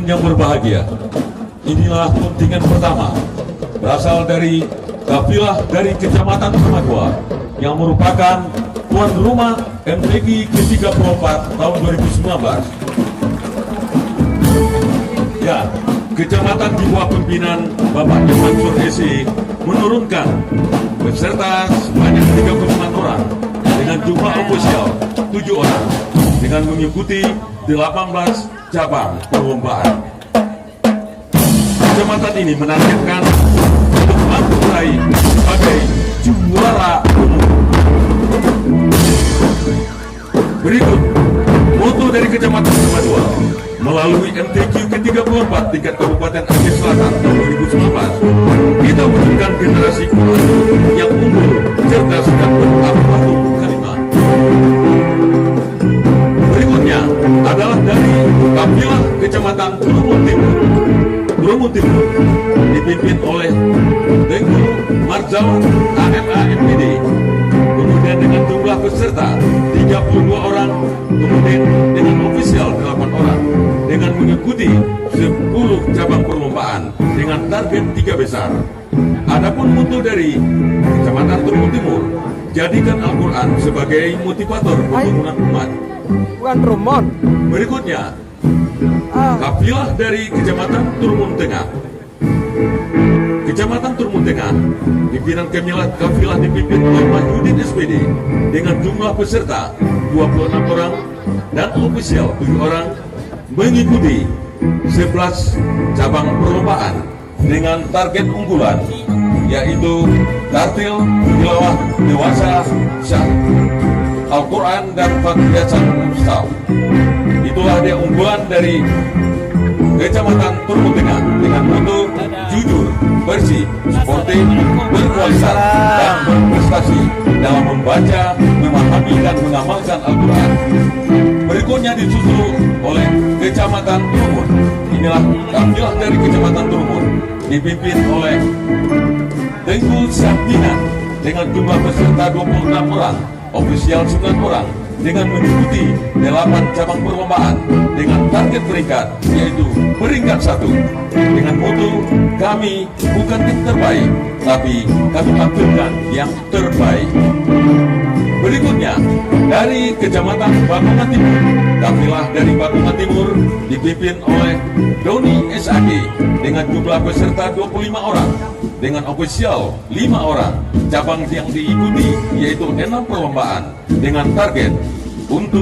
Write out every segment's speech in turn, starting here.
yang berbahagia, inilah kontingen pertama berasal dari kafilah dari Kecamatan Tamagoa yang merupakan tuan rumah MTQ ke-34 tahun 2019. Ya, Kecamatan di bawah pimpinan Bapak Mansur SE menurunkan peserta sebanyak 39 orang dengan jumlah ofisial 7 orang dengan mengikuti 18 cabang perlombaan. Kecamatan ini menargetkan untuk mampu meraih sebagai juara umum. Berikut moto dari Kecamatan Tamagoa melalui MTQ ke-34 tingkat Kabupaten Aceh Selatan tahun 2019. Kita wujudkan generasi Quran yang unggul, cerdas dan bertakwa kalimah. Berikutnya adalah dari kafilah Kecamatan Turumon Timur. Turumon Timur dipimpin oleh Tengku Marzawan AMA MPD. Kemudian dengan jumlah peserta 32 orang, kemudian dengan ofisial 8 orang, dengan mengikuti 10 cabang perlombaan dengan target 3 besar. Adapun mutu dari Kecamatan Turumon Timur, jadikan Al-Quran sebagai motivator pembangunan umat. Bukan Rumon. Berikutnya, kafilah dari Kecamatan Turumon Tengah. Kecamatan Turumon Tengah, pimpinan kafilah dipimpin oleh Mahyudin SPD dengan jumlah peserta 26 orang dan ofisial 7 orang, mengikuti 11 cabang perlombaan dengan target unggulan, yaitu tartil, tilawah, dewasa, syah, Al-Quran dan Fathiyatan Mustaf. Itulah dia unggulan dari Kecamatan Turumon Tengah dengan mutu jujur, bersih, sportif, berkualitas dan berprestasi dalam membaca, memahami dan mengamalkan Al-Quran. Berikutnya disusul oleh Kecamatan Turumon. Inilah kafilah dari Kecamatan Turumon dipimpin oleh Tengku Syahdinan dengan jumlah peserta 26 orang, ofisial 9 orang, dengan mengikuti 8 cabang perlombaan dengan target peringkat, yaitu peringkat 1 dengan mutu kami bukan yang terbaik, tapi kami tampilkan yang terbaik. Berikutnya dari Kecamatan Bakungan Timur, kafilah dari Bakungan Timur dipimpin oleh Doni SAG dengan jumlah peserta 25 orang, dengan ofisial 5 orang, cabang yang diikuti yaitu 6 perlombaan dengan target untuk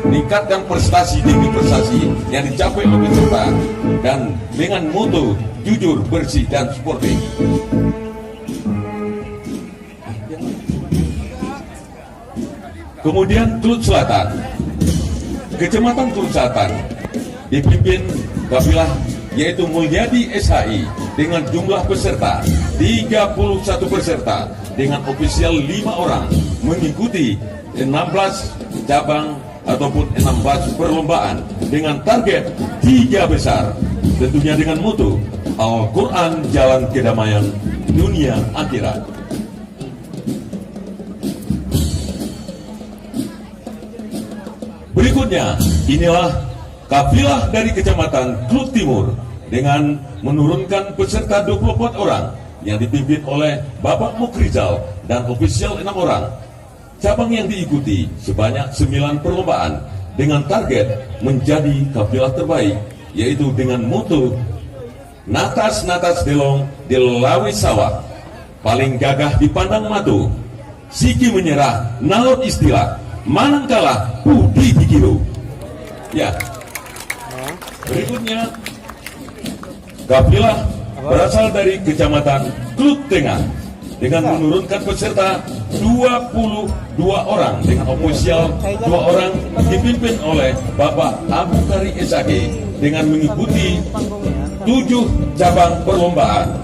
meningkatkan prestasi demi prestasi yang dicapai oleh peserta dan dengan mutu jujur, bersih dan sportif. Kemudian Kelut Selatan, Kecamatan Kelut Selatan dipimpin kafilah yaitu Mulyadi SHI dengan jumlah peserta 31 peserta dengan ofisial 5 orang, mengikuti 16 cabang ataupun 16 perlombaan dengan target 3 besar, tentunya dengan mutu Al-Quran Jalan Kedamaian Dunia Akhirat. Berikutnya, inilah kafilah dari Kecamatan Kelut Timur dengan menurunkan peserta 24 orang yang dipimpin oleh Bapak Mukrizal dan ofisial 6 orang. Cabang yang diikuti sebanyak 9 perlombaan dengan target menjadi kafilah terbaik, yaitu dengan mutu Natas Delong Delawi Sawah, paling gagah dipandang matu, siki menyerah naut istilah, manang kalah budi dikiru. Ya. Berikutnya kafilah berasal dari Kecamatan Kelut Tengah dengan menurunkan peserta 22 orang dengan ofisial 2 orang dipimpin oleh Bapak Abu Kari SAG dengan mengikuti 7 cabang perlombaan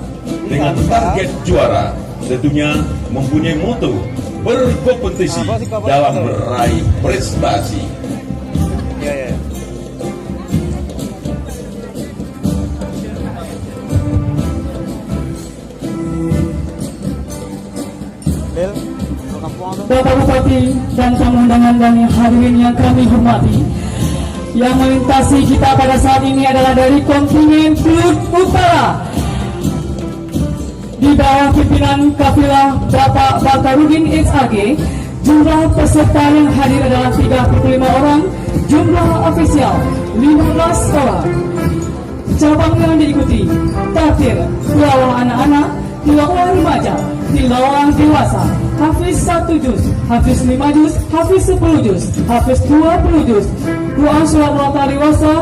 dengan target juara, tentunya mempunyai mutu berkompetisi dalam meraih prestasi. Bapak Bupati dan tamu undangan dan hadirin yang kami hormati, Yang melintasi kita pada saat ini adalah dari kontingen Pluit Utara di bawah pimpinan kafilah Bapak Bakarudin SAG. Jumlah peserta yang hadir adalah 35 orang, jumlah ofisial 15 orang. Cabang yang diikuti takdir, tilawah anak-anak, tilawah remaja, tilawah dewasa, hafiz 1 juz, hafiz 5 juz, hafiz 10 juz, hafiz 20 juz, doa surat muwatta dewasa,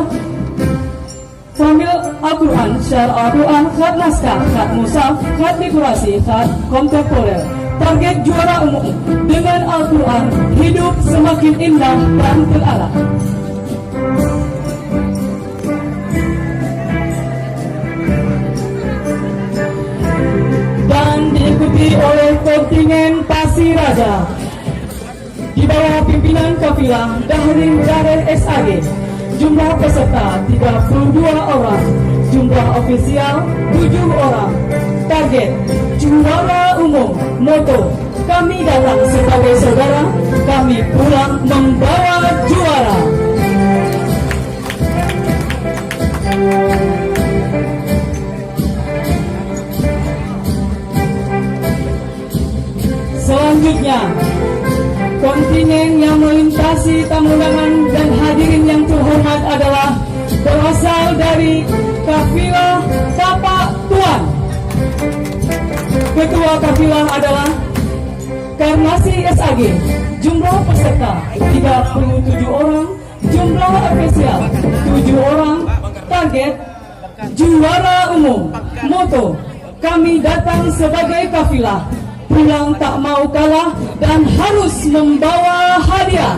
famil Al-Quran, syar Al-Quran, khat naskah, khat musaf, khat dekorasi, khat kontemporer. Target juara umum dengan Al-Quran, hidup semakin indah dan terarah. Dan diikuti oleh kontingen Pasiraja di bawah pimpinan kafilah Dahrin Dareh SAG. Jumlah peserta 32 orang, jumlah ofisial 7 orang. Target juara umum, moto kami datang sebagai saudara, kami pulang membawa juara. Selanjutnya, kontingen yang melintasi tamu undangan dan hadirin yang terhormat adalah berasal dari kafilah Tapak Tuan. Ketua kafilah adalah Karnasi SAG. Jumlah peserta 37 orang, jumlah ofisial 7 orang. Target juara umum, moto kami datang sebagai kafilah, pulang tak mau kalah dan harus membawa hadiah.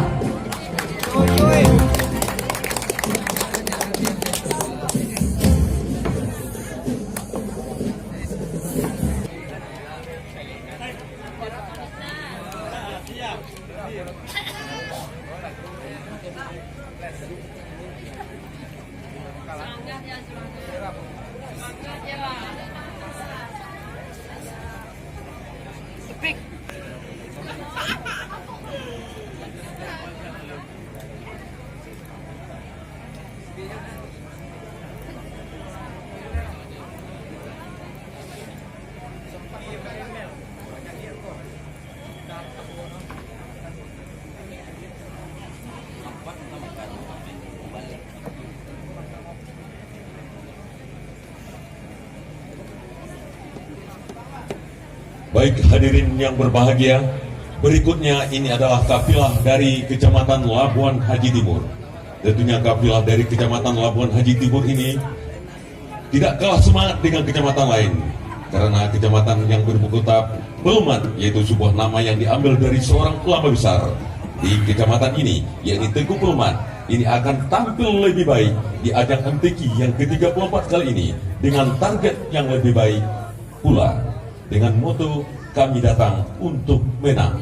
Baik hadirin yang berbahagia, berikutnya ini adalah kafilah dari Kecamatan Labuan Haji Timur. Tentunya kafilah dari Kecamatan Labuan Haji Timur ini tidak kalah semangat dengan kecamatan lain, karena kecamatan yang berbukutab Peluman, yaitu sebuah nama yang diambil dari seorang ulama besar di kecamatan ini, yakni Tengku Peluman. Ini akan tampil lebih baik di ajang MTQ yang ke-34 kali ini dengan target yang lebih baik pula, dengan moto kami datang untuk menang.